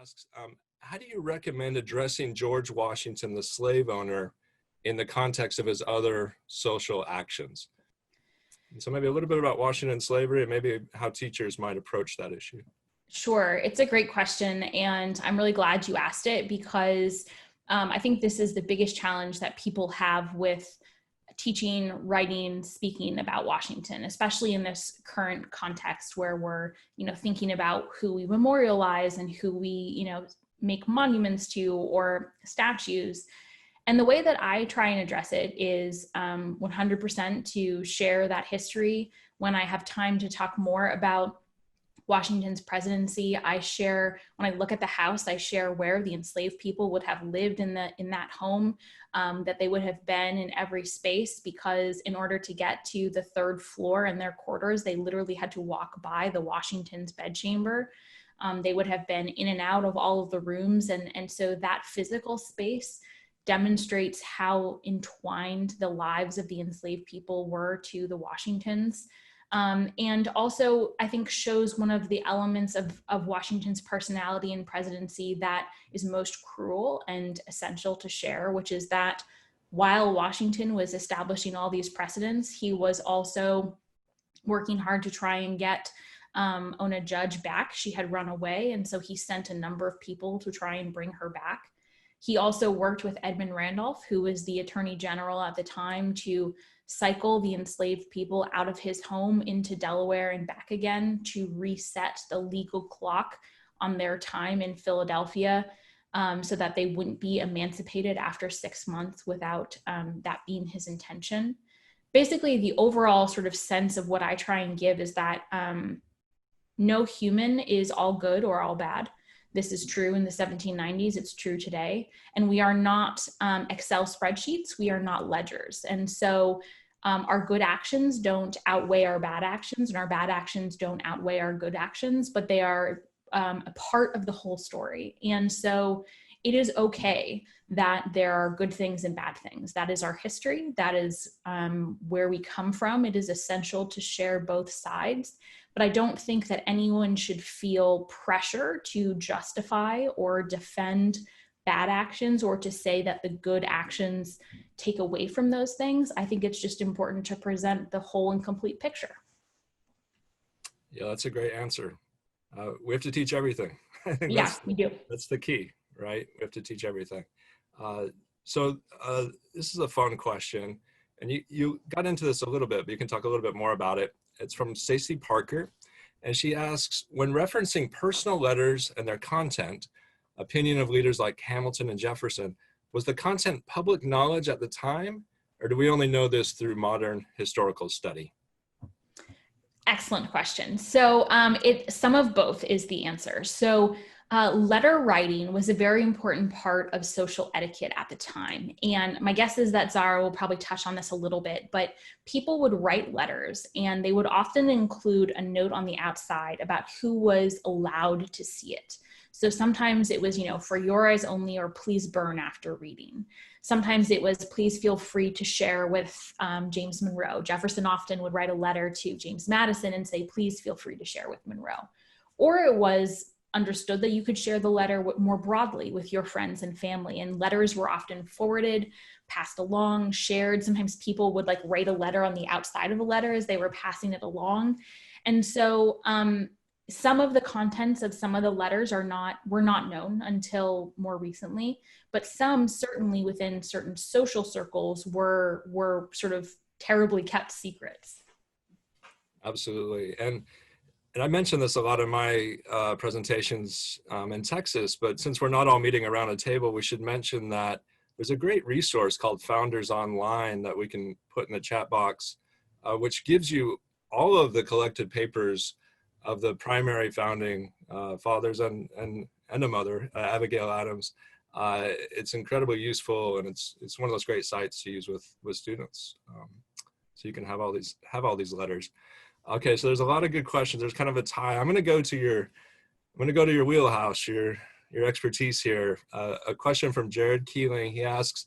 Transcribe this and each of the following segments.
asks, how do you recommend addressing George Washington, the slave owner, in the context of his other social actions? And so maybe a little bit about Washington slavery and maybe how teachers might approach that issue. Sure. It's a great question. And I'm really glad you asked it because I think this is the biggest challenge that people have with teaching, writing, speaking about Washington, especially in this current context where we're, thinking about who we memorialize and who we, make monuments to or statues. And the way that I try and address it is 100% to share that history. When I have time to talk more about Washington's presidency, I share, when I look at the house, I share where the enslaved people would have lived in that home, that they would have been in every space, because in order to get to the third floor in their quarters, they literally had to walk by the Washington's bedchamber. They would have been in and out of all of the rooms. And so that physical space demonstrates how entwined the lives of the enslaved people were to the Washingtons. And also, I think, shows one of the elements of Washington's personality and presidency that is most cruel and essential to share, which is that while Washington was establishing all these precedents, he was also working hard to try and get Ona Judge back. She had run away, and so he sent a number of people to try and bring her back. He also worked with Edmund Randolph, who was the Attorney General at the time, to cycle the enslaved people out of his home into Delaware and back again to reset the legal clock on their time in Philadelphia, so that they wouldn't be emancipated after 6 months without that being his intention. Basically, the overall sort of sense of what I try and give is that no human is all good or all bad. This is true in the 1790s, it's true today. And we are not Excel spreadsheets, we are not ledgers. And so our good actions don't outweigh our bad actions, and our bad actions don't outweigh our good actions, but they are a part of the whole story. And so it is okay that there are good things and bad things. That is our history, that is where we come from. It is essential to share both sides. But I don't think that anyone should feel pressure to justify or defend bad actions or to say that the good actions take away from those things. I think it's just important to present the whole and complete picture. Yeah, that's a great answer. We have to teach everything. I think we do. That's the key, right? We have to teach everything. So this is a fun question. And you got into this a little bit, but you can talk a little bit more about it. It's from Stacey Parker, and she asks, when referencing personal letters and their content, opinion of leaders like Hamilton and Jefferson, was the content public knowledge at the time, or do we only know this through modern historical study? Excellent question. So some of both is the answer. So letter writing was a very important part of social etiquette at the time. And my guess is that Zara will probably touch on this a little bit, but people would write letters and they would often include a note on the outside about who was allowed to see it. So sometimes it was, for your eyes only, or please burn after reading. Sometimes it was, please feel free to share with James Monroe. Jefferson often would write a letter to James Madison and say, please feel free to share with Monroe. Or it was understood that you could share the letter more broadly with your friends and family. And letters were often forwarded, passed along, shared. Sometimes people would write a letter on the outside of a letter as they were passing it along. And so some of the contents of some of the letters were not known until more recently, but some certainly within certain social circles were sort of terribly kept secrets. Absolutely. And I mentioned this a lot in my presentations in Texas, but since we're not all meeting around a table, we should mention that there's a great resource called Founders Online that we can put in the chat box, which gives you all of the collected papers of the primary founding fathers and a mother, Abigail Adams. It's incredibly useful, and it's one of those great sites to use with students. So you can have all these letters. Okay, so there's a lot of good questions. There's kind of a tie. I'm going to go to your wheelhouse, your expertise here. A question from Jared Keeling. He asks,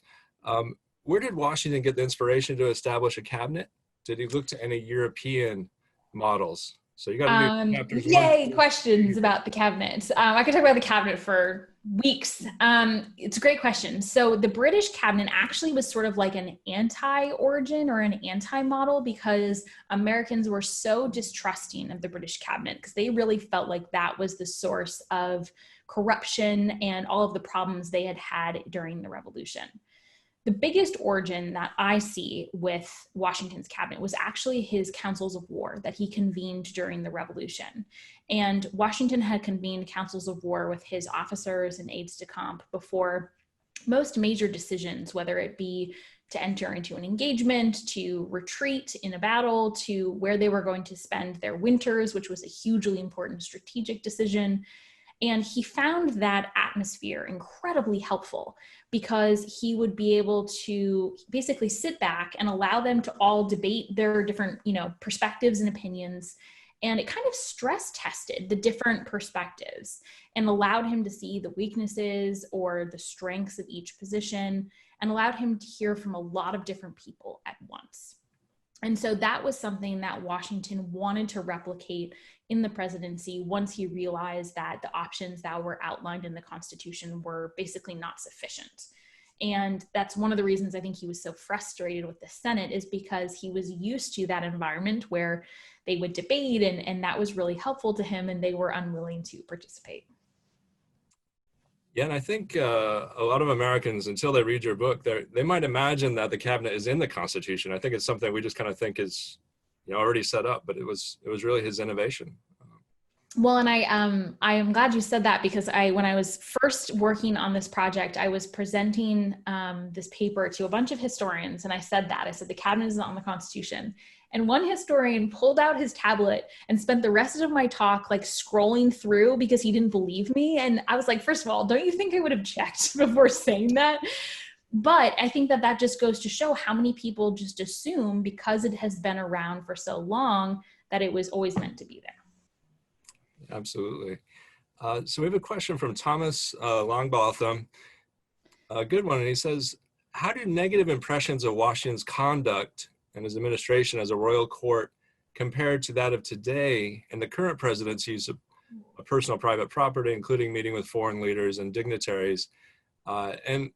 where did Washington get the inspiration to establish a cabinet? Did he look to any European models? So you got to do chapters one, Yay, two, questions three. about the cabinet. I could talk about the cabinet for weeks. It's a great question. So the British cabinet actually was sort of like an anti-origin or an anti-model because Americans were so distrusting of the British cabinet because they really felt like that was the source of corruption and all of the problems they had had during the revolution. The biggest origin that I see with Washington's cabinet was actually his councils of war that he convened during the revolution. And Washington had convened councils of war with his officers and aides de camp before most major decisions, whether it be to enter into an engagement, to retreat in a battle, to where they were going to spend their winters, which was a hugely important strategic decision. And he found that atmosphere incredibly helpful because he would be able to basically sit back and allow them to all debate their different, perspectives and opinions. And it kind of stress tested the different perspectives and allowed him to see the weaknesses or the strengths of each position and allowed him to hear from a lot of different people at once. And so that was something that Washington wanted to replicate in the presidency once he realized that the options that were outlined in the Constitution were basically not sufficient. And that's one of the reasons I think he was so frustrated with the Senate, is because he was used to that environment where they would debate and that was really helpful to him, and they were unwilling to participate. Yeah, and I think a lot of Americans, until they read your book, they might imagine that the cabinet is in the Constitution. I think it's something we just kind of think is, already set up, but it was really his innovation. Well, and I am glad you said that, because when I was first working on this project, I was presenting this paper to a bunch of historians, and I said the cabinet is not on the Constitution. And one historian pulled out his tablet and spent the rest of my talk like scrolling through because he didn't believe me. And I was like, first of all, don't you think I would have checked before saying that? But I think that just goes to show how many people just assume, because it has been around for so long, that it was always meant to be there. Absolutely. So we have a question from Thomas Longbotham, a good one. And he says, how do negative impressions of Washington's conduct and his administration as a royal court compared to that of today and the current president's use of personal private property, including meeting with foreign leaders and dignitaries? And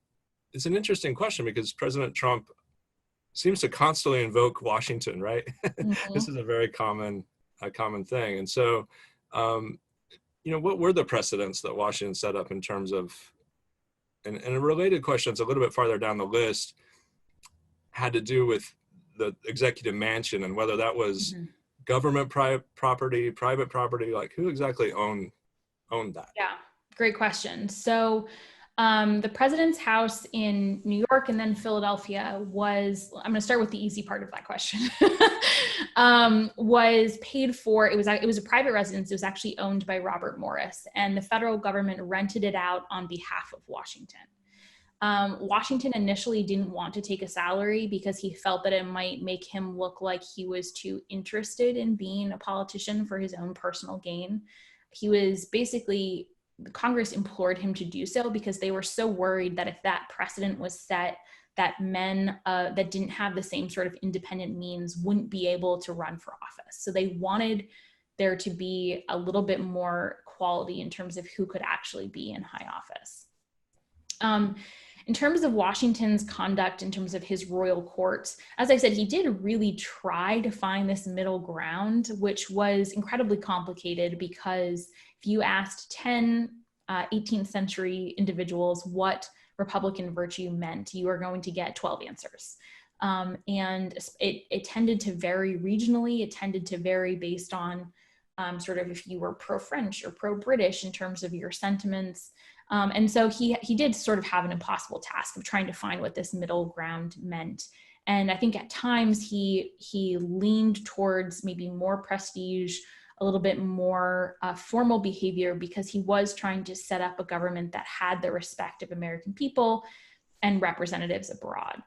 it's an interesting question because President Trump seems to constantly invoke Washington, right? Mm-hmm. This is a very common thing. And so, what were the precedents that Washington set up in terms of, and a related question, it's a little bit farther down the list, had to do with the executive mansion and whether that was Mm-hmm. government private property, like who exactly owned that? Yeah, great question. So the president's house in New York and then Philadelphia was, I'm going to start with the easy part of that question, was paid for. It was a private residence. It was actually owned by Robert Morris, and the federal government rented it out on behalf of Washington. Washington initially didn't want to take a salary because he felt that it might make him look like he was too interested in being a politician for his own personal gain. He was basically, Congress implored him to do so because they were so worried that if that precedent was set, that men that didn't have the same sort of independent means wouldn't be able to run for office. So they wanted there to be a little bit more quality in terms of who could actually be in high office. In terms of Washington's conduct, in terms of his royal courts, as I said, he did really try to find this middle ground, which was incredibly complicated because if you asked 10 18th century individuals what Republican virtue meant, you are going to get 12 answers. And it tended to vary regionally. It tended to vary based on sort of if you were pro-French or pro-British in terms of your sentiments. And so he did sort of have an impossible task of trying to find what this middle ground meant. And I think at times he leaned towards maybe more prestige, a little bit more formal behavior, because he was trying to set up a government that had the respect of American people and representatives abroad.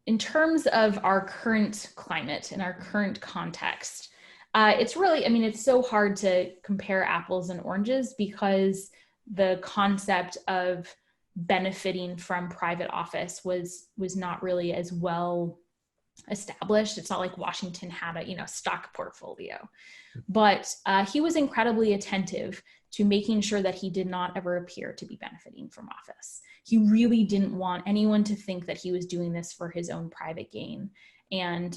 In terms of our current climate and our current context, it's really, it's so hard to compare apples and oranges because the concept of benefiting from private office was not really as well established. It's not like Washington had a stock portfolio, but he was incredibly attentive to making sure that he did not ever appear to be benefiting from office. He really didn't want anyone to think that he was doing this for his own private gain. And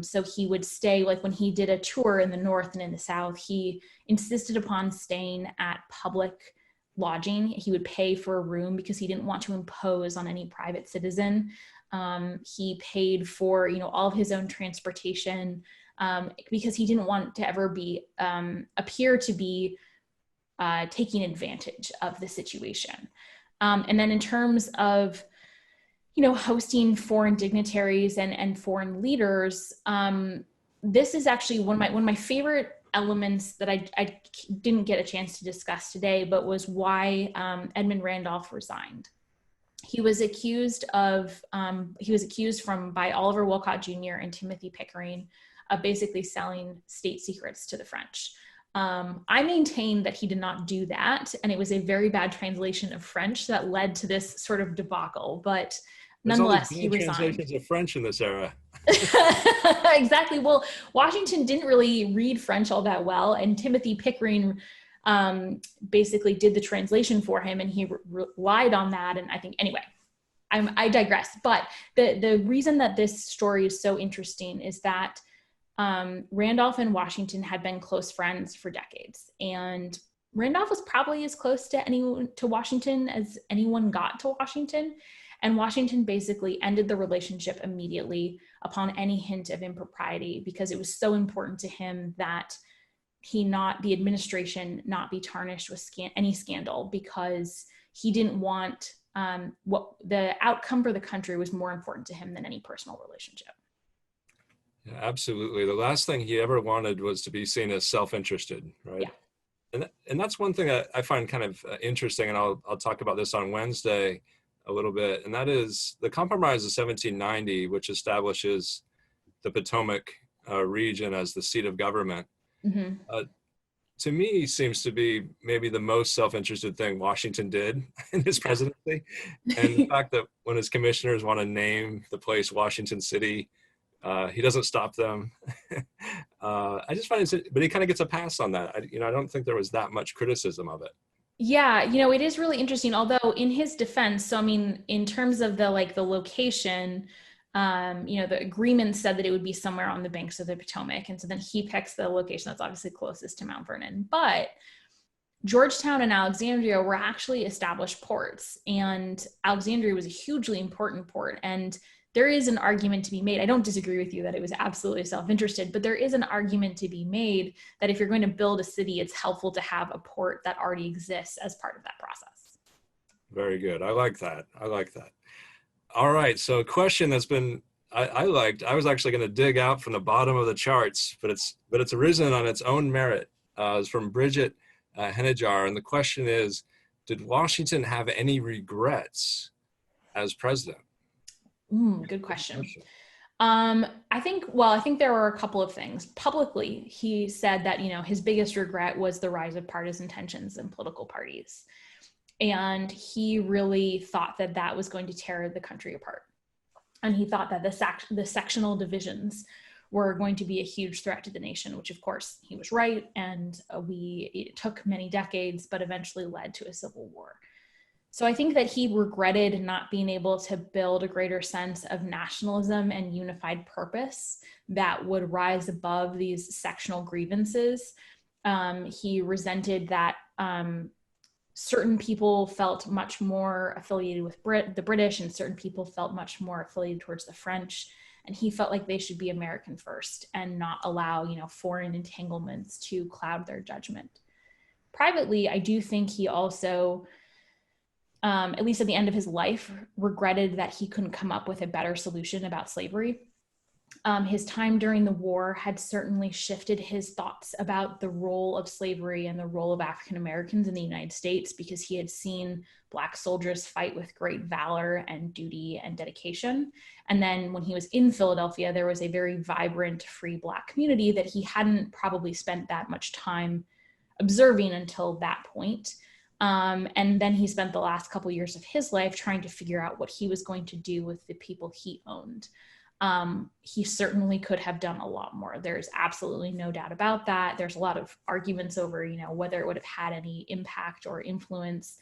so he would stay, like when he did a tour in the North and in the South, he insisted upon staying at public lodging. He would pay for a room because he didn't want to impose on any private citizen. He paid for, all of his own transportation because he didn't want to ever appear to be taking advantage of the situation. And then in terms of, hosting foreign dignitaries and foreign leaders, this is actually one of my favorite elements that I didn't get a chance to discuss today, but was why Edmund Randolph resigned. He was accused by Oliver Wolcott Jr. and Timothy Pickering of basically selling state secrets to the French. I maintain that he did not do that, and it was a very bad translation of French that led to this sort of debacle, but nonetheless, he resigned. Translations of French in this era. Exactly. Well, Washington didn't really read French all that well, and Timothy Pickering basically did the translation for him, and he relied on that. And I think, anyway, I digress. But the reason that this story is so interesting is that Randolph and Washington had been close friends for decades, and Randolph was probably as close to Washington as anyone got to Washington. And Washington basically ended the relationship immediately upon any hint of impropriety, because it was so important to him that the administration not be tarnished with any scandal, because he didn't want what the outcome for the country was more important to him than any personal relationship. Yeah, absolutely. The last thing he ever wanted was to be seen as self-interested, right? Yeah. And that's one thing I find kind of interesting, and I'll talk about this on Wednesday a little bit, and that is the Compromise of 1790, which establishes the Potomac region as the seat of government. Mm-hmm. To me, seems to be maybe the most self-interested thing Washington did in his presidency. And the fact that when his commissioners want to name the place Washington City, he doesn't stop them. I just find it, but he kind of gets a pass on that. I don't think there was that much criticism of it. Yeah, it is really interesting, although in his defense, so I mean, in terms of the location, the agreement said that it would be somewhere on the banks of the Potomac. And so then he picks the location that's obviously closest to Mount Vernon. But Georgetown and Alexandria were actually established ports, and Alexandria was a hugely important port. And there is an argument to be made. I don't disagree with you that it was absolutely self-interested, but there is an argument to be made that if you're going to build a city, it's helpful to have a port that already exists as part of that process. Very good. I like that. All right. So a question that's been, I was actually going to dig out from the bottom of the charts, but it's arisen on its own merit. It's from Bridget Hennijar. And the question is, did Washington have any regrets as president? Good question. I think there were a couple of things. Publicly, he said that, his biggest regret was the rise of partisan tensions in political parties. And he really thought that that was going to tear the country apart. And he thought that the sectional divisions were going to be a huge threat to the nation, which of course he was right. And it took many decades, but eventually led to a civil war. So I think that he regretted not being able to build a greater sense of nationalism and unified purpose that would rise above these sectional grievances. He resented that certain people felt much more affiliated with the British, and certain people felt much more affiliated towards the French. And he felt like they should be American first and not allow, foreign entanglements to cloud their judgment. Privately, I do think he also, at least at the end of his life, regretted that he couldn't come up with a better solution about slavery. His time during the war had certainly shifted his thoughts about the role of slavery and the role of African Americans in the United States, because he had seen Black soldiers fight with great valor and duty and dedication. And then when he was in Philadelphia, there was a very vibrant, free Black community that he hadn't probably spent that much time observing until that point. And then he spent the last couple years of his life trying to figure out what he was going to do with the people he owned. He certainly could have done a lot more. There's absolutely no doubt about that. There's a lot of arguments over, whether it would have had any impact or influence.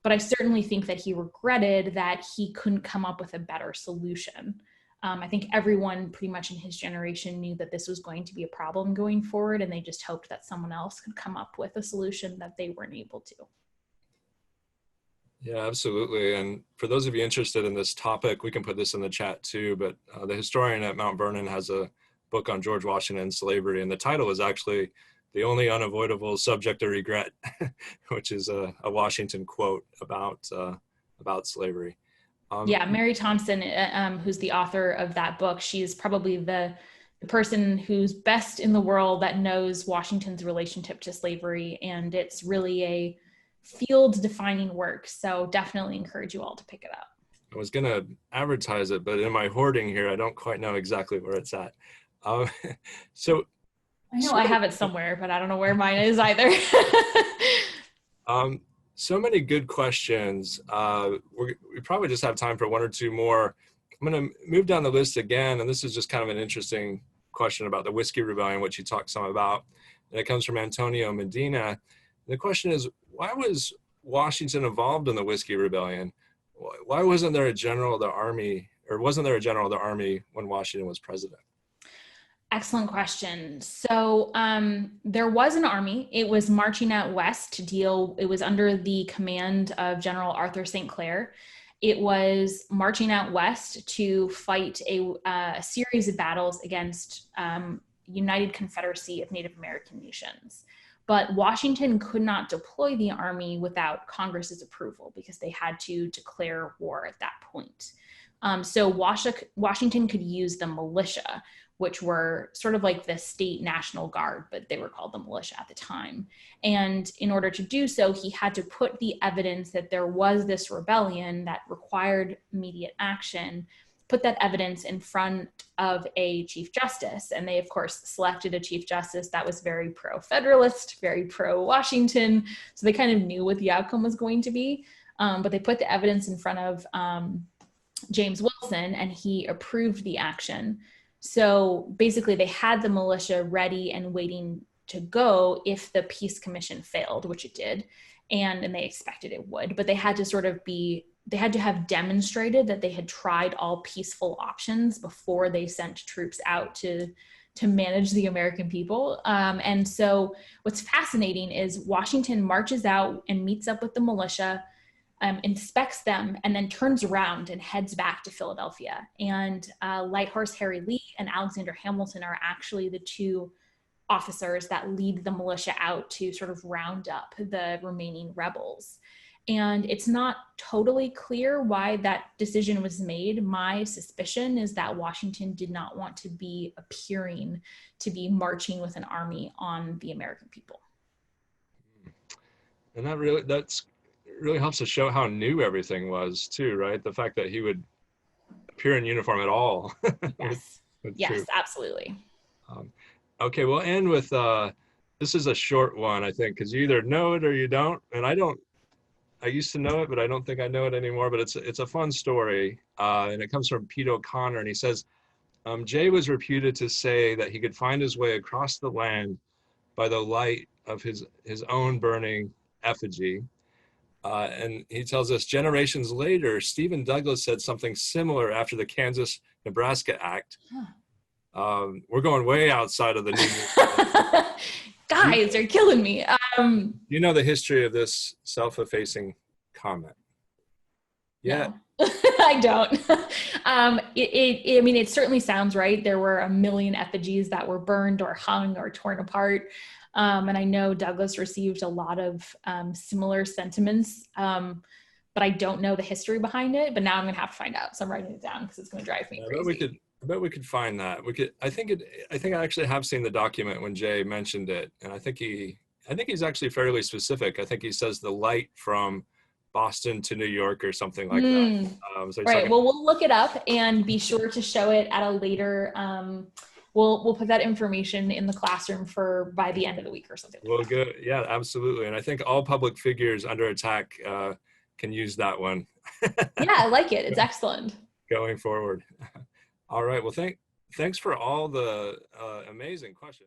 But I certainly think that he regretted that he couldn't come up with a better solution. I think everyone pretty much in his generation knew that this was going to be a problem going forward, and they just hoped that someone else could come up with a solution that they weren't able to. Yeah, absolutely. And for those of you interested in this topic, we can put this in the chat too, but the historian at Mount Vernon has a book on George Washington and slavery, and the title is actually "The Only Unavoidable Subject of Regret," which is a Washington quote about slavery. Yeah, Mary Thompson, who's the author of that book, she's probably the person who's best in the world that knows Washington's relationship to slavery, and it's really a field-defining work. So definitely encourage you all to pick it up. I was going to advertise it, but in my hoarding here, I don't quite know exactly where it's at. So I know I have it somewhere, but I don't know where mine is either. So many good questions. We probably just have time for one or two more. I'm going to move down the list again, and this is just kind of an interesting question about the Whiskey Rebellion, which you talked some about. And it comes from Antonio Medina. The question is, why was Washington involved in the Whiskey Rebellion? Why wasn't there a general of the army, or wasn't there a general of the army when Washington was president? Excellent question. So there was an army. It was marching out west it was under the command of General Arthur St. Clair. It was marching out west to fight a series of battles against United Confederacy of Native American Nations. But Washington could not deploy the army without Congress's approval because they had to declare war at that point. So Washington could use the militia, which were sort of like the state National Guard, but they were called the militia at the time. And in order to do so, he had to put the evidence that there was this rebellion that required immediate action, put that evidence in front of a chief justice. And they, of course, selected a chief justice that was very pro-federalist, very pro-Washington. So they kind of knew what the outcome was going to be. But they put the evidence in front of James Wilson, and he approved the action. So basically they had the militia ready and waiting to go if the peace commission failed, which it did. And they expected it would, but they had to have demonstrated that they had tried all peaceful options before they sent troops out to manage the American people. And so what's fascinating is Washington marches out and meets up with the militia, inspects them, and then turns around and heads back to Philadelphia. And Light Horse Harry Lee and Alexander Hamilton are actually the two officers that lead the militia out to sort of round up the remaining rebels. And it's not totally clear why that decision was made. My suspicion is that Washington did not want to be appearing to be marching with an army on the American people. And that's really helps to show how new everything was too, right? The fact that he would appear in uniform at all. Yes, yes, absolutely. Okay, we'll end with, this is a short one, I think, because you either know it or you don't. And I used to know it, but I don't think I know it anymore, but it's a fun story. And it comes from Pete O'Connor, and he says, Jay was reputed to say that he could find his way across the land by the light of his own burning effigy. And he tells us generations later, Stephen Douglas said something similar after the Kansas-Nebraska Act. We're going way outside of the news. Guys, you're killing me. You know the history of this self-effacing comment? Yeah. No. I don't. It certainly sounds right. There were 1 million effigies that were burned or hung or torn apart. And I know Douglas received a lot of similar sentiments, but I don't know the history behind it. But now I'm going to have to find out. So I'm writing it down because it's going to drive me crazy. I bet we could find that. I think I actually have seen the document when Jay mentioned it, and I think he's actually fairly specific. I think he says the light from Boston to New York or something like that. So right. Well, we'll look it up and be sure to show it at a later. We'll put that information in the classroom by the end of the week or something. Well, good. Yeah, absolutely. And I think all public figures under attack can use that one. Yeah, I like it. It's excellent. Going forward. All right. Well, thanks for all the amazing questions.